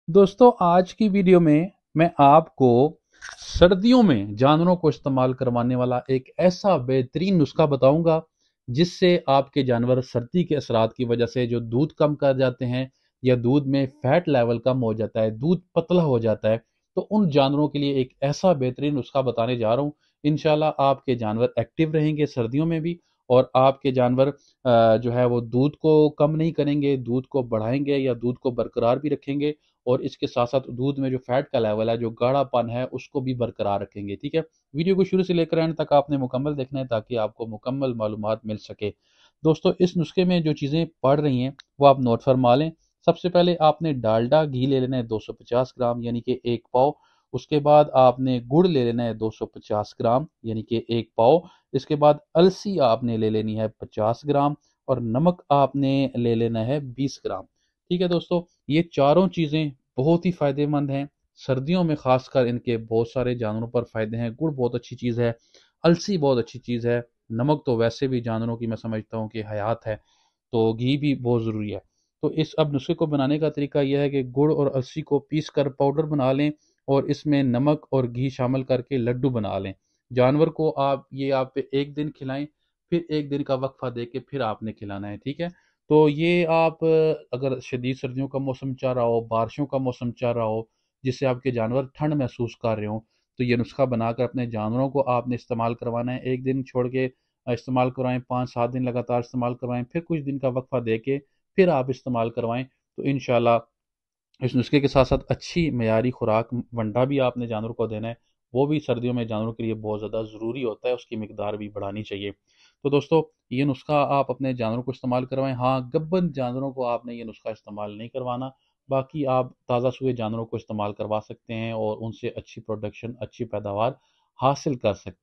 दोस्तों आज की वीडियो में मैं आपको सर्दियों में जानवरों को इस्तेमाल करवाने वाला एक ऐसा बेहतरीन नुस्खा बताऊंगा जिससे आपके जानवर सर्दी के असरात की वजह से जो दूध कम कर जाते हैं या दूध में फैट लेवल कम हो जाता है, दूध पतला हो जाता है, तो उन जानवरों के लिए एक ऐसा बेहतरीन नुस्खा बताने जा रहा हूँ। इंशाल्लाह आपके जानवर एक्टिव रहेंगे सर्दियों में भी, और आपके जानवर जो है वो दूध को कम नहीं करेंगे, दूध को बढ़ाएंगे या दूध को बरकरार भी रखेंगे। और इसके साथ साथ दूध में जो फैट का लेवल है, जो गाढ़ापन है, उसको भी बरकरार रखेंगे। ठीक है, वीडियो को शुरू से लेकर एंड तक आपने मुकम्मल देखना है ताकि आपको मुकम्मल मालूमात मिल सके। दोस्तों इस नुस्खे में जो चीज़ें पड़ रही हैं वो आप नोट फरमा लें। सबसे पहले आपने डालडा घी ले लेना है 250 ग्राम यानी कि एक पाव। उसके बाद आपने गुड़ ले लेना है 250 ग्राम यानी कि एक पाव। इसके बाद अलसी आपने ले लेनी है 50 ग्राम, और नमक आपने ले लेना है 20 ग्राम। ठीक है दोस्तों, ये चारों चीज़ें बहुत ही फ़ायदेमंद हैं। सर्दियों में ख़ासकर इनके बहुत सारे जानवरों पर फ़ायदे हैं। गुड़ बहुत अच्छी चीज़ है, अलसी बहुत अच्छी चीज़ है, नमक तो वैसे भी जानवरों की मैं समझता हूँ कि हयात है, तो घी भी बहुत ज़रूरी है। तो इस अब नुस्खे को बनाने का तरीका यह है कि गुड़ और अलसी को पीस कर पाउडर बना लें और इसमें नमक और घी शामिल करके लड्डू बना लें। जानवर को आप एक दिन खिलाएं, फिर एक दिन का वक्फा दे के फिर आपने खिलाना है। ठीक है, तो ये आप अगर शदीद सर्दियों का मौसम चल रहा हो, बारिशों का मौसम चल रहा हो, जिससे आपके जानवर ठंड महसूस कर रहे हो, तो ये नुस्खा बनाकर अपने जानवरों को आपने इस्तेमाल करवाना है। एक दिन छोड़ के इस्तेमाल करवाएं, 5-7 दिन लगातार इस्तेमाल करवाएं, फिर कुछ दिन का वक्फा दे के फिर आप इस्तेमाल करवाएं। तो इंशाल्लाह इस नुस्खे के साथ साथ अच्छी मयारी खुराक वंडा भी आपने जानवर को देना है। वो भी सर्दियों में जानवरों के लिए बहुत ज़्यादा ज़रूरी होता है, उसकी मिकदार भी बढ़ानी चाहिए। तो दोस्तों ये नुस्खा आप अपने जानवरों को इस्तेमाल करवाएं। हाँ, गब्बन जानवरों को आपने ये नुस्खा इस्तेमाल नहीं करवाना। बाकी आप ताज़ा सुए जानवरों को इस्तेमाल करवा सकते हैं और उनसे अच्छी प्रोडक्शन, अच्छी पैदावार हासिल कर सकते हैं।